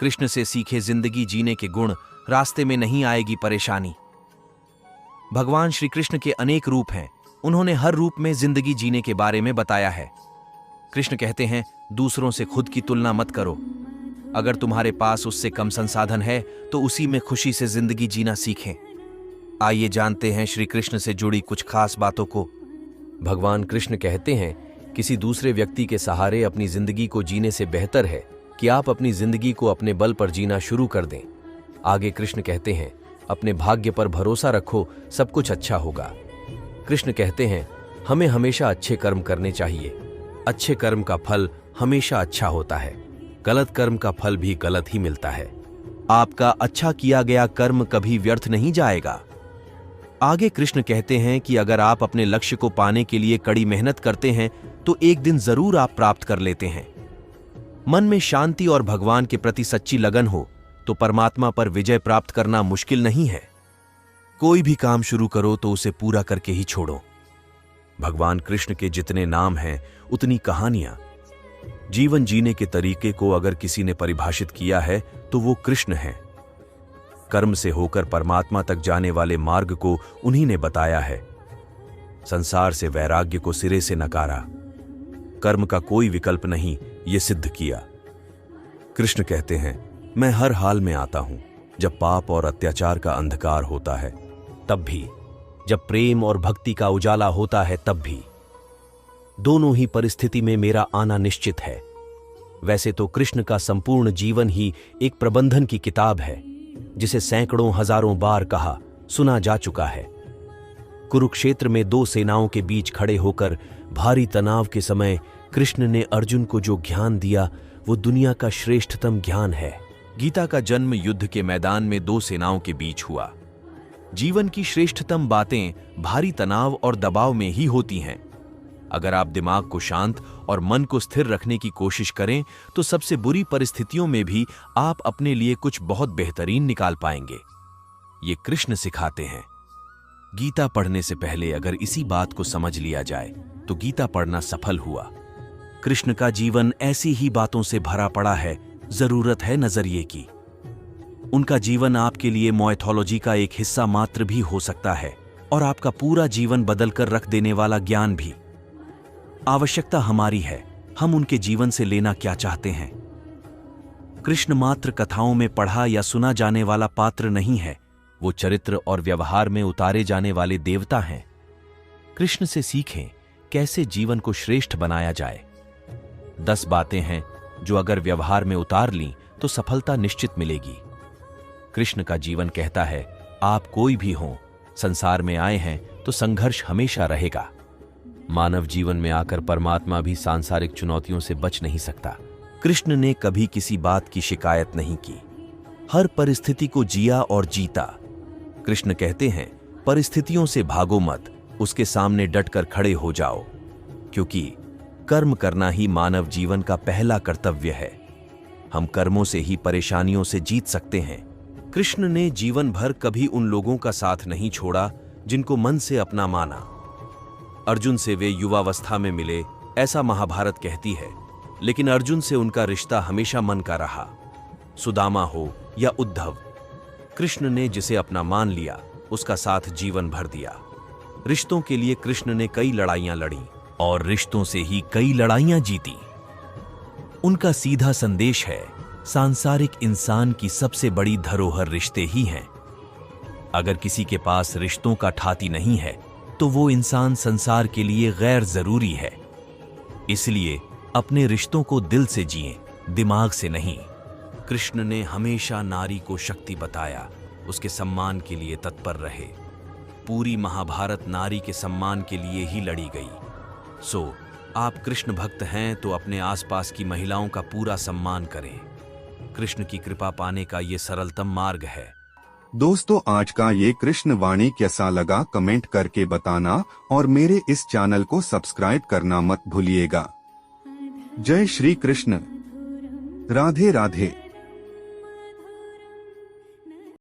कृष्ण से सीखे जिंदगी जीने के गुण, रास्ते में नहीं आएगी परेशानी। भगवान श्री कृष्ण के अनेक रूप हैं, उन्होंने हर रूप में जिंदगी जीने के बारे में बताया है। कृष्ण कहते हैं, दूसरों से खुद की तुलना मत करो। अगर तुम्हारे पास उससे कम संसाधन है तो उसी में खुशी से जिंदगी जीना सीखें। आइए जानते हैं श्री कृष्ण से जुड़ी कुछ खास बातों को। भगवान कृष्ण कहते हैं, किसी दूसरे व्यक्ति के सहारे अपनी जिंदगी को जीने से बेहतर है कि आप अपनी जिंदगी को अपने बल पर जीना शुरू कर दें। आगे कृष्ण कहते हैं, अपने भाग्य पर भरोसा रखो, सब कुछ अच्छा होगा। कृष्ण कहते हैं, हमें हमेशा अच्छे कर्म करने चाहिए। अच्छे कर्म का फल हमेशा अच्छा होता है, गलत कर्म का फल भी गलत ही मिलता है। आपका अच्छा किया गया कर्म कभी व्यर्थ नहीं जाएगा। आगे कृष्ण कहते हैं कि अगर आप अपने लक्ष्य को पाने के लिए कड़ी मेहनत करते हैं तो एक दिन जरूर आप प्राप्त कर लेते हैं। मन में शांति और भगवान के प्रति सच्ची लगन हो तो परमात्मा पर विजय प्राप्त करना मुश्किल नहीं है। कोई भी काम शुरू करो तो उसे पूरा करके ही छोड़ो। भगवान कृष्ण के जितने नाम हैं उतनी कहानियां। जीवन जीने के तरीके को अगर किसी ने परिभाषित किया है तो वो कृष्ण हैं। कर्म से होकर परमात्मा तक जाने वाले मार्ग को उन्हीं ने बताया है। संसार से वैराग्य को सिरे से नकारा, कर्म का कोई विकल्प नहीं, ये सिद्ध किया। कृष्ण कहते हैं, मैं हर हाल में आता हूं, जब पाप और अत्याचार का अंधकार होता है तब भी, जब प्रेम और भक्ति का उजाला होता है तब भी। दोनों ही परिस्थिति में मेरा आना निश्चित है। वैसे तो कृष्ण का संपूर्ण जीवन ही एक प्रबंधन की किताब है, जिसे सैकड़ों हजारों बार कहा सुना जा चुका है। कुरुक्षेत्र में दो सेनाओं के बीच खड़े होकर भारी तनाव के समय कृष्ण ने अर्जुन को जो ज्ञान दिया वो दुनिया का श्रेष्ठतम ज्ञान है। गीता का जन्म युद्ध के मैदान में दो सेनाओं के बीच हुआ। जीवन की श्रेष्ठतम बातें भारी तनाव और दबाव में ही होती हैं। अगर आप दिमाग को शांत और मन को स्थिर रखने की कोशिश करें तो सबसे बुरी परिस्थितियों में भी आप अपने लिए कुछ बहुत बेहतरीन निकाल पाएंगे। ये कृष्ण सिखाते हैं। गीता पढ़ने से पहले अगर इसी बात को समझ लिया जाए तो गीता पढ़ना सफल हुआ। कृष्ण का जीवन ऐसी ही बातों से भरा पड़ा है, जरूरत है नजरिए की। उनका जीवन आपके लिए माइथोलॉजी का एक हिस्सा मात्र भी हो सकता है और आपका पूरा जीवन बदलकर रख देने वाला ज्ञान भी। आवश्यकता हमारी है, हम उनके जीवन से लेना क्या चाहते हैं। कृष्ण मात्र कथाओं में पढ़ा या सुना जाने वाला पात्र नहीं है, वो चरित्र और व्यवहार में उतारे जाने वाले देवता हैं। कृष्ण से सीखें कैसे जीवन को श्रेष्ठ बनाया जाए। 10 बातें हैं जो अगर व्यवहार में उतार लीं तो सफलता निश्चित मिलेगी। कृष्ण का जीवन कहता है, आप कोई भी हों, संसार में आए हैं तो संघर्ष हमेशा रहेगा। मानव जीवन में आकर परमात्मा भी सांसारिक चुनौतियों से बच नहीं सकता। कृष्ण ने कभी किसी बात की शिकायत नहीं की, हर परिस्थिति को जिया और जीता। कृष्ण कहते हैं, परिस्थितियों से भागो मत, उसके सामने डटकर खड़े हो जाओ, क्योंकि कर्म करना ही मानव जीवन का पहला कर्तव्य है। हम कर्मों से ही परेशानियों से जीत सकते हैं। कृष्ण ने जीवन भर कभी उन लोगों का साथ नहीं छोड़ा जिनको मन से अपना माना। अर्जुन से वे युवावस्था में मिले, ऐसा महाभारत कहती है, लेकिन अर्जुन से उनका रिश्ता हमेशा मन का रहा। सुदामा हो या उद्धव, कृष्ण ने जिसे अपना मान लिया उसका साथ जीवन भर दिया। रिश्तों के लिए कृष्ण ने कई लड़ाइयां लड़ी और रिश्तों से ही कई लड़ाइयां जीती। उनका सीधा संदेश है, सांसारिक इंसान की सबसे बड़ी धरोहर रिश्ते ही हैं। अगर किसी के पास रिश्तों का ठाती नहीं है तो वो इंसान संसार के लिए गैर जरूरी है। इसलिए अपने रिश्तों को दिल से जिएं, दिमाग से नहीं। कृष्ण ने हमेशा नारी को शक्ति बताया, उसके सम्मान के लिए तत्पर रहे। पूरी महाभारत नारी के सम्मान के लिए ही लड़ी गई। सो आप कृष्ण भक्त हैं तो अपने आसपास की महिलाओं का पूरा सम्मान करें। कृष्ण की कृपा पाने का ये सरलतम मार्ग है। दोस्तों, आज का ये कृष्ण वाणी कैसा लगा कमेंट करके बताना और मेरे इस चैनल को सब्सक्राइब करना मत भूलिएगा। जय श्री कृष्ण। राधे राधे।